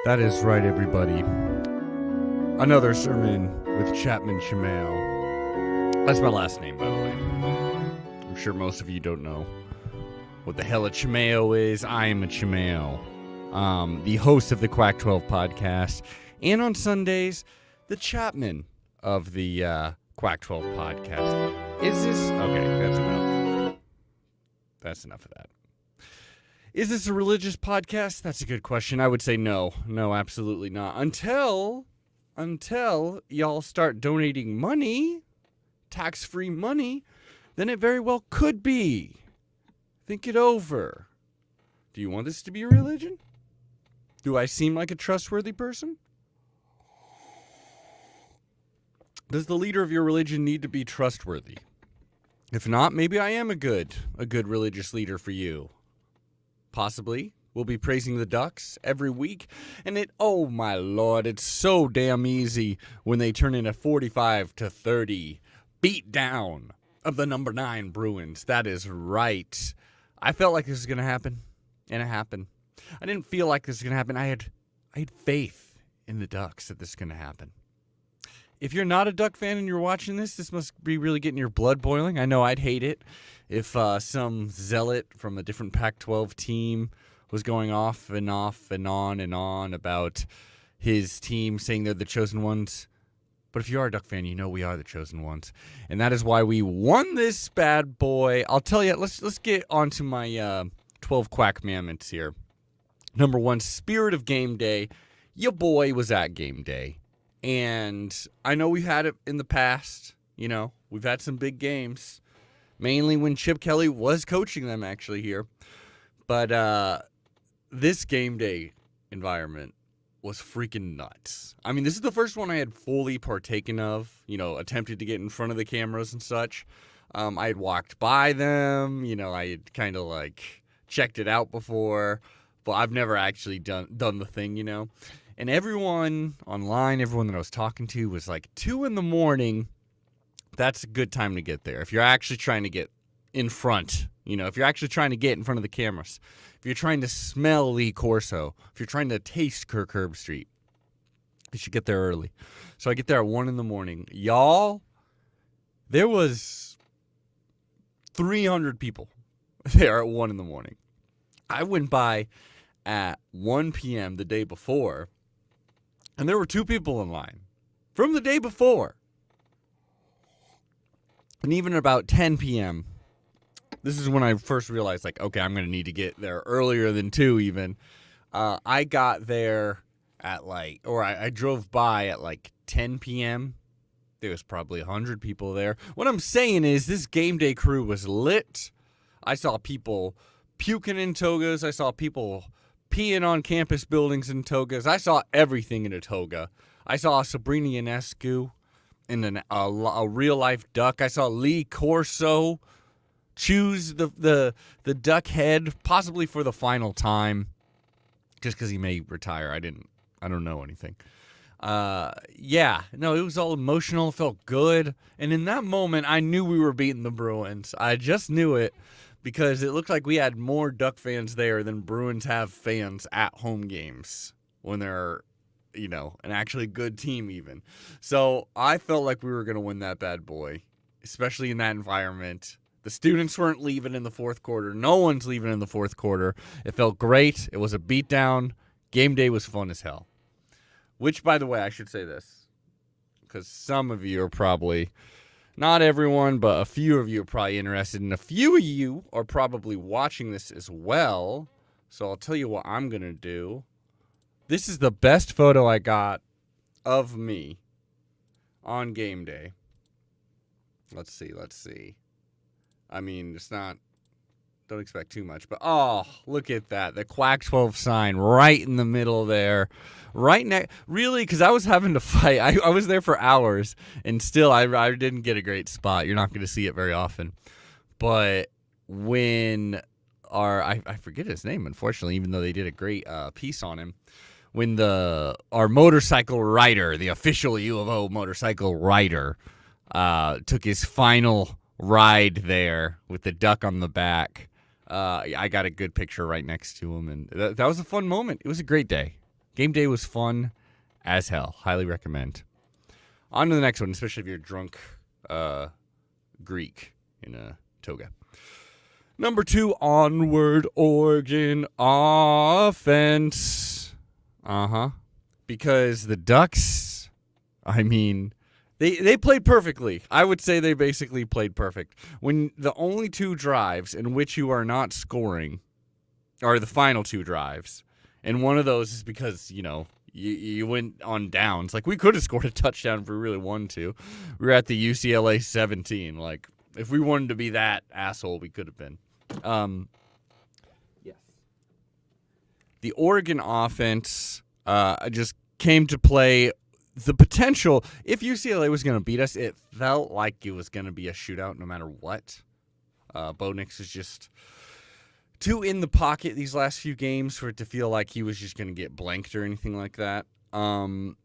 That is right, everybody. Another sermon with Chapman Chimeo. That's my last name, by the way. I'm sure most of you don't know what the hell a Chimeo is. I am a Chimeo, the host of the Quack 12 podcast, and on Sundays, the Chapman of the Quack 12 podcast. Is this... Okay, that's enough. That's enough of that. Is this a religious podcast? That's a good question. I would say no. No, absolutely not. Until y'all start donating money, tax-free money, then it very well could be. Think it over. Do you want this to be a religion? Do I seem like a trustworthy person? Does the leader of your religion need to be trustworthy? If not, maybe I am a good religious leader for you. Possibly. We'll be praising the Ducks every week. And oh my Lord, it's so damn easy when they turn in a 45-30 beat down of the number 9 Bruins. That is right. I felt like this was going to happen, and it happened. I didn't feel like this was going to happen. I had faith in the Ducks that this is going to happen. If you're not a Duck fan and you're watching this must be really getting your blood boiling. I know I'd hate it if some zealot from a different Pac-12 team was going off and on about his team saying they're the chosen ones. But if you are a Duck fan, you know we are the chosen ones. And that is why we won this bad boy. I'll tell you, let's get on to my 12 Quack commandments here. Number 1, spirit of game day. Your boy was at game day. And I know we've had it in the past. You know, we've had some big games. Mainly when Chip Kelly was coaching them actually here. But this game day environment was freaking nuts. I mean, this is the first one I had fully partaken of, attempted to get in front of the cameras and such. I had walked by them, I had kind of checked it out before, but I've never actually done the thing, And everyone online, everyone that I was talking to was 2 a.m. That's a good time to get there. If you're actually trying to get in front, if you're actually trying to get in front of the cameras, if you're trying to smell Lee Corso, if you're trying to taste Kirk Herbstreit, you should get there early. So I get there at 1 a.m. Y'all, there was 300 people there at 1 a.m. I went by at 1 p.m. the day before, and there were 2 people in line from the day before. And even about 10 p.m., this is when I first realized, okay, I'm going to need to get there earlier than 2 even. I got there at I drove by at 10 p.m. There was probably 100 people there. What I'm saying is this game day crew was lit. I saw people puking in togas. I saw people peeing on campus buildings in togas. I saw everything in a toga. I saw Sabrina Ionescu in a real-life duck. I saw Lee Corso choose the duck head, possibly for the final time, just because he may retire. I don't know anything. It was all emotional. It felt good. And in that moment, I knew we were beating the Bruins. I just knew it because it looked like we had more Duck fans there than Bruins have fans at home games when they're an actually good team even. So I felt like we were going to win that bad boy, especially in that environment. The students weren't leaving in the fourth quarter. No one's leaving in the fourth quarter. It felt great. It was a beatdown. Game day was fun as hell. Which, by the way, I should say this, because some of you are probably, not everyone, but a few of you are probably interested, and a few of you are probably watching this as well. So I'll tell you what I'm going to do. This is the best photo I got of me on game day. Let's see. I mean, it's not, don't expect too much, but look at that. The Quack 12 sign right in the middle there. Right next, really, because I was having to fight. I was there for hours, and still I didn't get a great spot. You're not going to see it very often. But when I forget his name, unfortunately, even though they did a great piece on him, when our motorcycle rider, the official U of O motorcycle rider, took his final ride there with the duck on the back. I got a good picture right next to him, and that was a fun moment. It was a great day. Game Day was fun as hell. Highly recommend. On to the next one, especially if you're drunk Greek in a toga. Number 2, onward Oregon offense. Because the Ducks, I mean, they played perfectly. I would say they basically played perfect. When the only 2 drives in which you are not scoring are the final 2 drives, and one of those is because, you went on downs. Like, we could have scored a touchdown if we really wanted to. We were at the UCLA 17. Like, if we wanted to be that asshole, we could have been. Yes. The Oregon offense just came to play. The potential, if UCLA was going to beat us, it felt like it was going to be a shootout no matter what. Bo Nix is just too in the pocket these last few games for it to feel like he was just going to get blanked or anything like that. And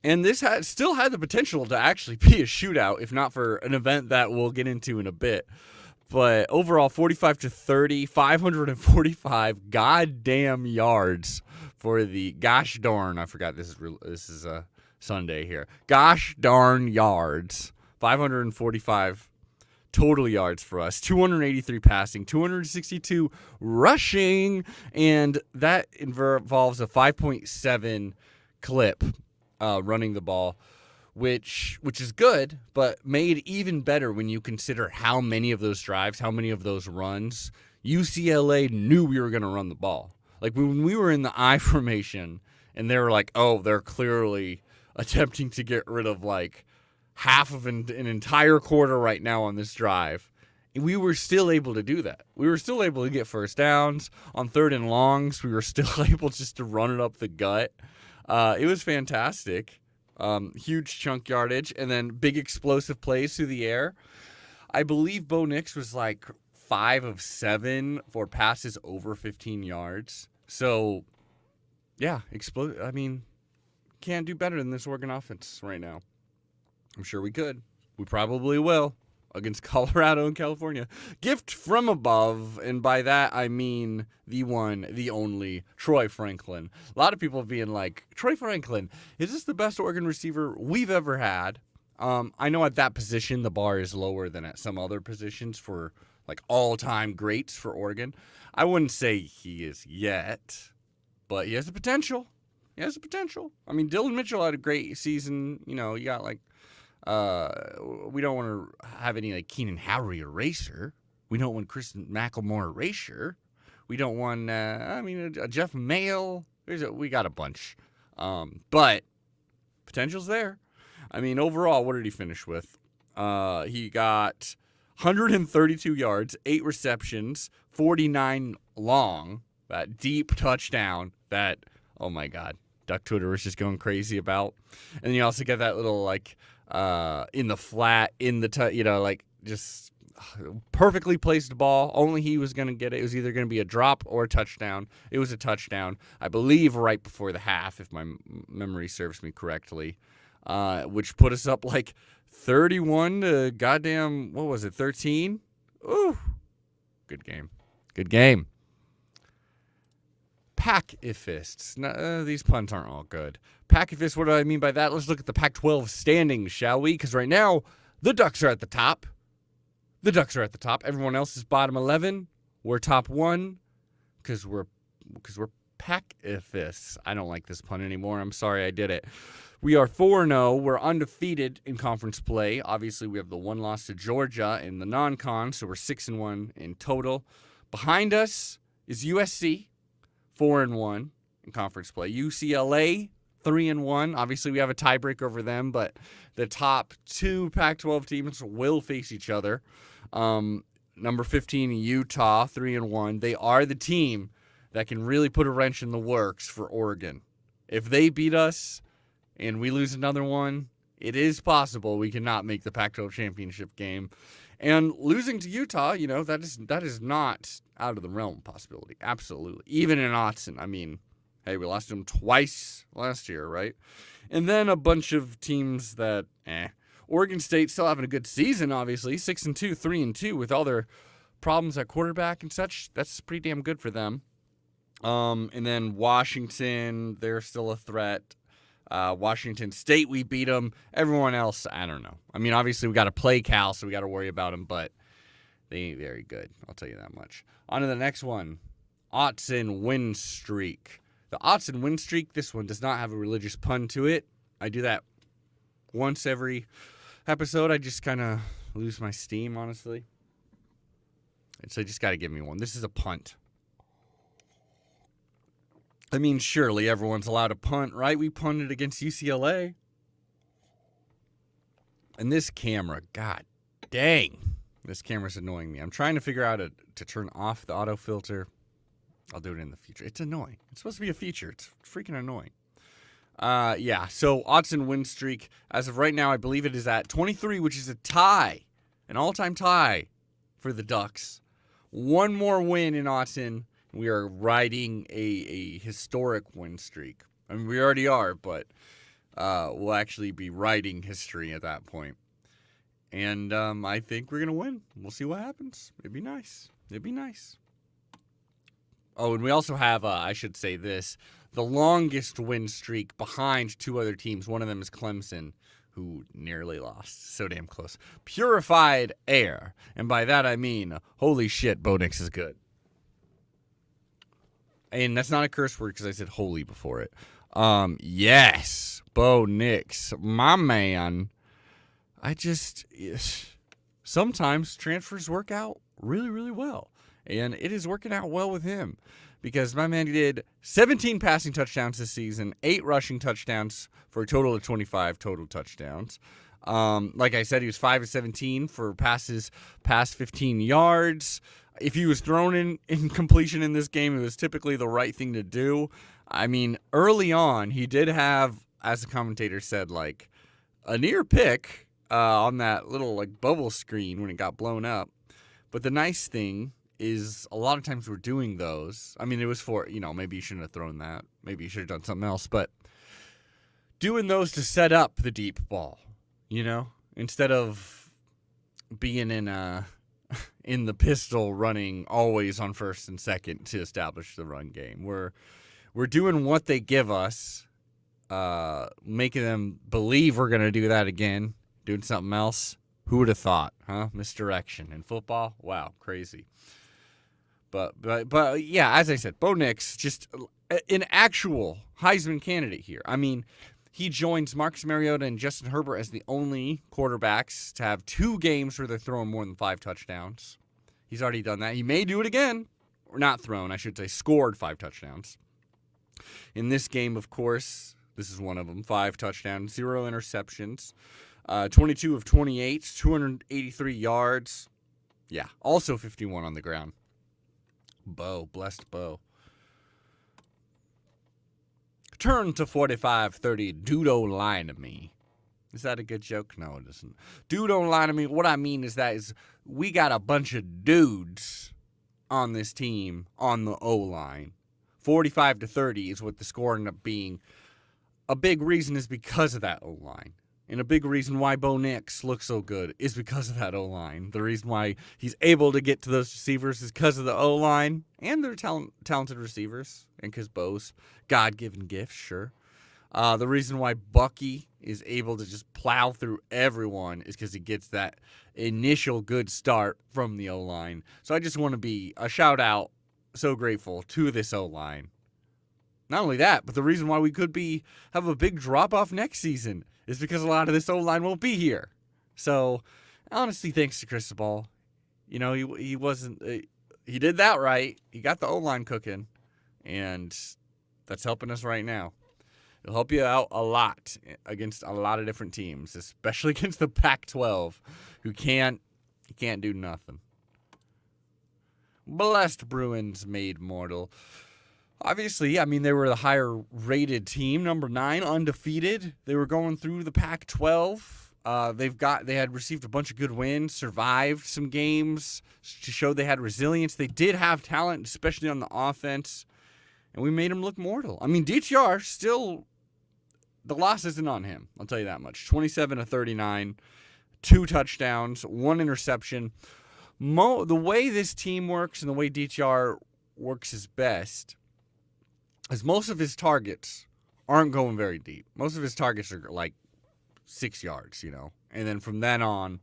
this still had the potential to actually be a shootout, if not for an event that we'll get into in a bit. But overall, 45-30, 545 goddamn yards for the gosh darn. I forgot this is a Sunday here. Gosh darn yards, 545 total yards for us. 283 passing, 262 rushing, and that involves a 5.7 clip running the ball. Which is good, but made even better when you consider how many of those drives, how many of those runs, UCLA knew we were going to run the ball. Like, when we were in the I formation, and they were like, oh, they're clearly attempting to get rid of, like, half of an entire quarter right now on this drive. And we were still able to do that. We were still able to get first downs. On 3rd and longs, we were still able just to run it up the gut. It was fantastic. Huge chunk yardage, and then big explosive plays through the air. I believe Bo Nix was like 5 of 7 for passes over 15 yards. So, yeah, I mean, can't do better than this Oregon offense right now. I'm sure we could. We probably will against Colorado and California. Gift from above, and by that I mean the one, the only, Troy Franklin. A lot of people being like, Troy Franklin, is this the best Oregon receiver we've ever had? I know at that position the bar is lower than at some other positions for like all-time greats for Oregon. I wouldn't say he is yet, but he has the potential. He has the potential. I mean, Dylan Mitchell had a great season. You got like, we don't want to have any like Keenan Howry eraser. We don't want Chris McElmore erasure. We don't want, a Jeff Mayle. We got a bunch. But potential's there. I mean, overall, what did he finish with? He got 132 yards, 8 receptions, 49 long. That deep touchdown that, oh my God, Duck Twitter was just going crazy about. And then you also get that little like, in the flat, just perfectly placed ball. Only he was going to get it. It was either going to be a drop or a touchdown. It was a touchdown, I believe, right before the half, if my memory serves me correctly, which put us up like 31 to goddamn, 13? Ooh, good game. Good game. Pack-ifists. These puns aren't all good. Pack-ifists, what do I mean by that? Let's look at the Pac-12 standings, shall we? Because right now, the Ducks are at the top. Everyone else is bottom 11. We're top 1 because we're Pack-ifists. I don't like this pun anymore. I'm sorry I did it. We are 4-0. We're undefeated in conference play. Obviously, we have the 1 loss to Georgia in the non-con, so we're 6-1 in total. Behind us is USC. 4-1 in conference play. UCLA, 3-1. Obviously, we have a tiebreaker over them, but the top 2 Pac-12 teams will face each other. Number 15, Utah, 3-1. They are the team that can really put a wrench in the works for Oregon. If they beat us and we lose another one, it is possible we cannot make the Pac-12 championship game. And losing to Utah, that is not out of the realm of possibility. Absolutely. Even in Autzen, I mean, hey, we lost them twice last year, right? And then a bunch of teams that, Oregon State still having a good season, obviously. 6-2, 3-2 with all their problems at quarterback and such. That's pretty damn good for them. And then Washington, they're still a threat. Washington State, we beat them. Everyone else, I don't know. I mean, obviously we got to play Cal, so we got to worry about them, but they ain't very good. I'll tell you that much. On to the next one. Autzen win streak. The Autzen win streak, this one does not have a religious pun to it. I do that once every episode. I just kind of lose my steam, honestly. And so you just got to give me one. This is a punt. I mean, surely everyone's allowed to punt, right? We punted against UCLA. And this camera, god dang. This camera's annoying me. I'm trying to figure out to turn off the auto filter. I'll do it in the future. It's annoying. It's supposed to be a feature. It's freaking annoying. Yeah, so Autzen win streak. As of right now, I believe it is at 23, which is a tie. An all-time tie for the Ducks. One more win in Autzen. We are riding a historic win streak. I mean, we already are, but we'll actually be riding history at that point. And I think we're going to win. We'll see what happens. It'd be nice. It'd be nice. Oh, and we also have, I should say this, the longest win streak behind two other teams. One of them is Clemson, who nearly lost. So damn close. Purified air. And by that I mean, holy shit, Bo Nix is good. And that's not a curse word because I said holy before it. Yes, Bo Nix, my man. Sometimes transfers work out really, really well. And it is working out well with him because my man did 17 passing touchdowns this season, 8 rushing touchdowns for a total of 25 total touchdowns. Like I said, he was 5 of 17 for passes past 15 yards. If he was thrown in completion in this game, it was typically the right thing to do. I mean, early on, he did have, as the commentator said, like a near pick on that little like bubble screen when it got blown up. But the nice thing is a lot of times we're doing those. I mean, it was for, maybe you shouldn't have thrown that. Maybe you should have done something else. But doing those to set up the deep ball, instead of being in the pistol running always on first and second to establish the run game. We're doing what they give us, making them believe we're going to do that again, doing something else. Who would have thought, huh? Misdirection in football? Wow, crazy. But yeah, as I said, Bo Nix, just an actual Heisman candidate here. I mean, he joins Marcus Mariota and Justin Herbert as the only quarterbacks to have 2 games where they're throwing more than 5 touchdowns. He's already done that. He may do it again. Or not thrown, I should say, scored 5 touchdowns. In this game, of course, this is one of them. 5 touchdowns, 0 interceptions. 22 of 28, 283 yards. Yeah, also 51 on the ground. Blessed Bo. Turn to 45-30. Dude don't lie to me. Is that a good joke? No, it isn't. Dude don't lie to me. What I mean is we got a bunch of dudes on this team on the O-line. 45-30 is what the score ended up being. A big reason is because of that O-line. And a big reason why Bo Nix looks so good is because of that O-line. The reason why he's able to get to those receivers is because of the O-line and their talented receivers. And because Bo's God-given gift, sure. The reason why Bucky is able to just plow through everyone is because he gets that initial good start from the O-line. So I just want to be a shout-out, so grateful to this O-line. Not only that, but the reason why we could have a big drop-off next season is because a lot of this O-line won't be here. So, honestly, thanks to Cristobal. He wasn't... he did that right. He got the O-line cooking, and that's helping us right now. It'll help you out a lot against a lot of different teams, especially against the Pac-12, who can't do nothing. Blessed Bruins made mortal. Obviously, I mean, they were the higher-rated team, number 9, undefeated. They were going through the Pac-12. They had received a bunch of good wins, survived some games to show they had resilience. They did have talent, especially on the offense, and we made them look mortal. I mean, DTR still, the loss isn't on him. I'll tell you that much. 27 of 39, 2 touchdowns, 1 interception. The way this team works and the way DTR works is best as most of his targets aren't going very deep. Most of his targets are like 6 yards, and then from then on,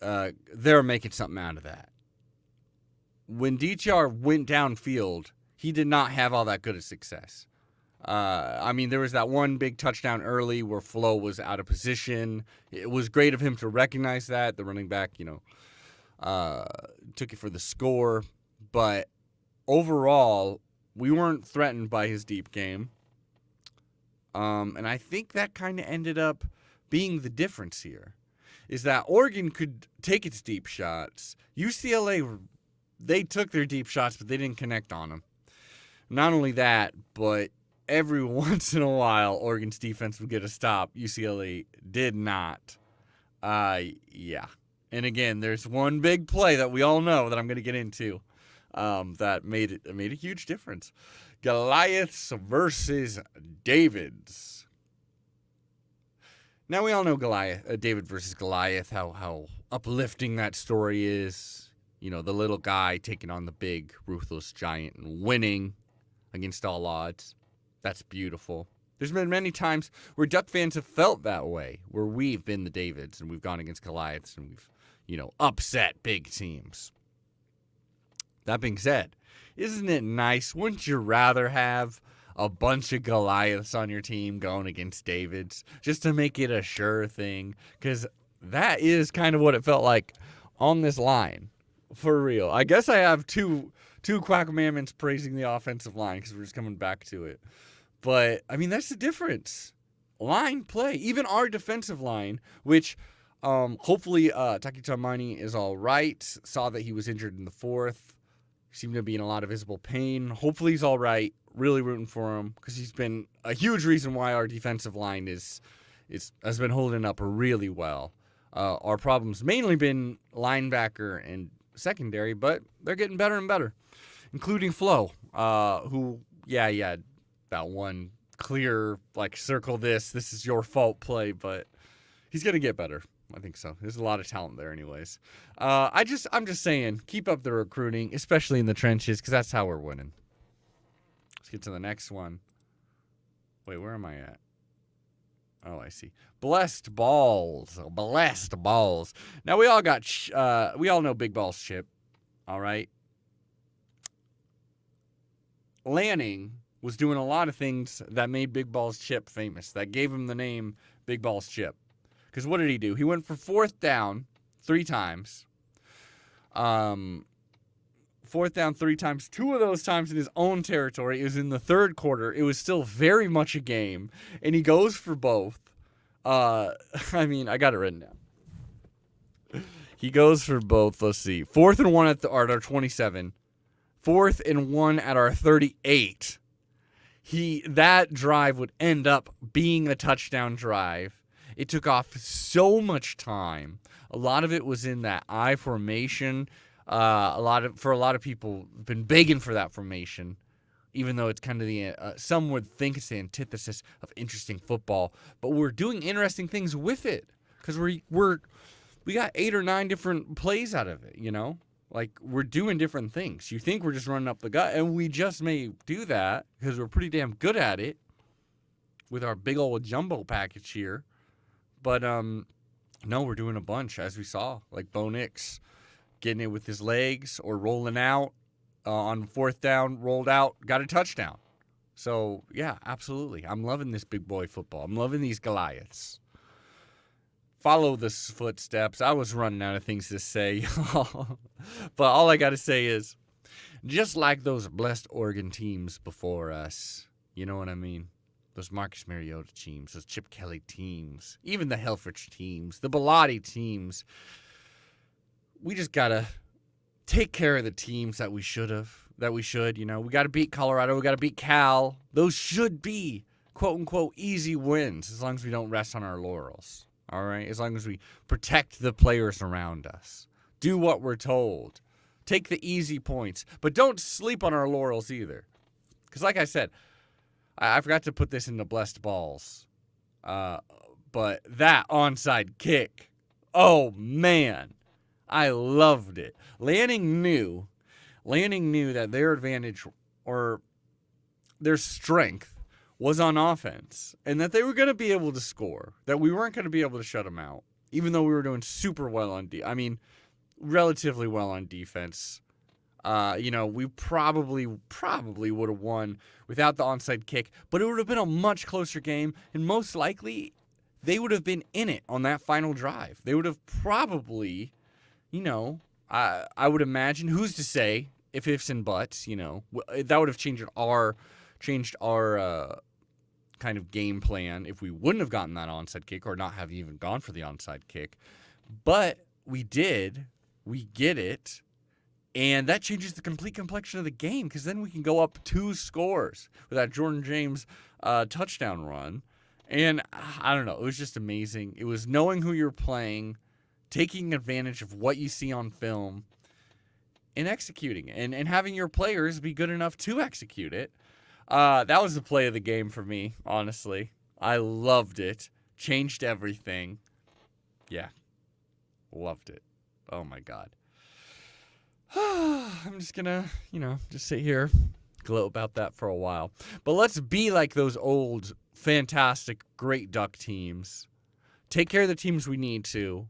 they're making something out of that. When DTR went downfield, he did not have all that good of success. There was that one big touchdown early where Flo was out of position. It was great of him to recognize that. The running back, took it for the score. But overall, we weren't threatened by his deep game. And I think that kind of ended up being the difference here, is that Oregon could take its deep shots. UCLA, they took their deep shots, but they didn't connect on them. Not only that, but every once in a while, Oregon's defense would get a stop. UCLA did not. Yeah. And again, there's one big play that we all know that I'm going to get into that made a huge difference. Goliaths versus Davids. Now we all know David versus Goliath, how uplifting that story is. The little guy taking on the big, ruthless giant and winning against all odds. That's beautiful. There's been many times where Duck fans have felt that way, where we've been the Davids and we've gone against Goliaths and we've, upset big teams. That being said, isn't it nice? Wouldn't you rather have a bunch of Goliaths on your team going against Davids just to make it a sure thing? Because that is kind of what it felt like on this line. For real. I guess I have two Quack Mammoths praising the offensive line because we're just coming back to it. But, that's the difference. Line play. Even our defensive line, which hopefully Taki Taimani is all right. Saw that he was injured in the fourth. Seemed to be in a lot of visible pain. Hopefully he's all right. Really rooting for him because he's been a huge reason why our defensive line has been holding up really well. Our problem's mainly been linebacker and secondary, but they're getting better and better, including Flo, who, that one clear, circle this is your fault play, but he's going to get better. I think so. There's a lot of talent there anyways. I'm just saying, keep up the recruiting, especially in the trenches, because that's how we're winning. Let's get to the next one. Wait, where am I at? Oh, I see. Blessed balls. Now we all know Big Balls Chip. All right. Lanning was doing a lot of things that made Big Balls Chip famous, that gave him the name Big Balls Chip. Because what did he do? He went for 4th down 3 times. 4th down 3 times. 2 of those times in his own territory. It was in the third quarter. It was still very much a game. And he goes for both. I got it written down. He goes for both. Let's see. 4th and 1 at our 27. 4th and 1 at our 38. That drive would end up being a touchdown drive. It took off so much time. A lot of it was in that I formation. For a lot of people, been begging for that formation, even though it's kind of the some would think it's the antithesis of interesting football. But we're doing interesting things with it because we got 8 or 9 different plays out of it. We're doing different things. You think we're just running up the gut, and we just may do that because we're pretty damn good at it with our big old jumbo package here. But, no, we're doing a bunch, as we saw. Like Bo Nix getting it with his legs or rolling out on 4th down, rolled out, got a touchdown. So, yeah, absolutely. I'm loving this big boy football. I'm loving these Goliaths. Follow the footsteps. I was running out of things to say. But all I got to say is, just like those blessed Oregon teams before us, you know what I mean? Those Marcus Mariota teams, those Chip Kelly teams, even the Helfrich teams, the Bellotti teams. We just got to take care of the teams that we should. We got to beat Colorado. We got to beat Cal. Those should be, quote unquote, easy wins as long as we don't rest on our laurels. All right? As long as we protect the players around us. Do what we're told. Take the easy points. But don't sleep on our laurels either. Because like I said, I forgot to put this in the blessed balls. But that onside kick, oh, man, I loved it. Lanning knew that their advantage, or their strength was on offense and that they were going to be able to score, that we weren't going to be able to shut them out, even though we were doing super well on relatively well on defense. We probably would have won without the onside kick, but it would have been a much closer game, and most likely they would have been in it on that final drive. They would have probably, I would imagine, who's to say, if ifs and buts, that would have changed our kind of game plan if we wouldn't have gotten that onside kick or not have even gone for the onside kick. But we did. We get it. And that changes the complete complexion of the game because then we can go up 2 scores with that Jordan James touchdown run. And I don't know. It was just amazing. It was knowing who you're playing, taking advantage of what you see on film, and executing it. And having your players be good enough to execute it. That was the play of the game for me, honestly. I loved it. Changed everything. Yeah. Loved it. Oh, my God. I'm just gonna, just sit here, gloat about that for a while. But let's be like those old, fantastic, great Duck teams. Take care of the teams we need to.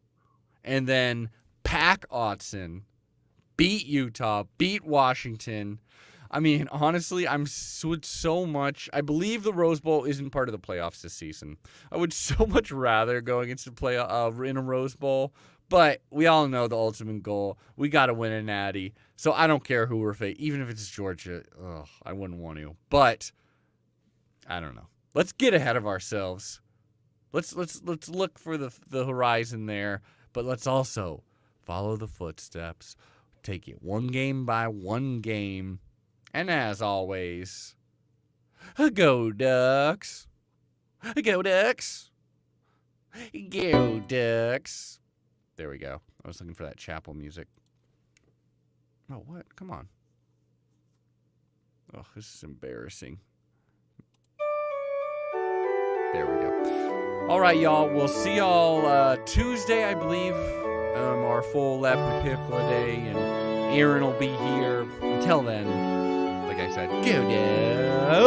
And then pack Autzen. Beat Utah. Beat Washington. I mean, honestly, I believe the Rose Bowl isn't part of the playoffs this season. I would so much rather go against the in a Rose Bowl, but we all know the ultimate goal. We got to win a natty, so I don't care who we're facing, even if it's Georgia. I wouldn't want to, but I don't know. Let's get ahead of ourselves. Let's look for the horizon there, but let's also follow the footsteps. Take it one game by one game. And as always, go Ducks. Go Ducks. Go Ducks. There we go. I was looking for that chapel music. Oh, what? Come on. Oh, this is embarrassing. There we go. All right, y'all. We'll see y'all Tuesday, I believe. Our full lap with Pipla Day, and Aaron will be here. Until then, like I said, go Ducks.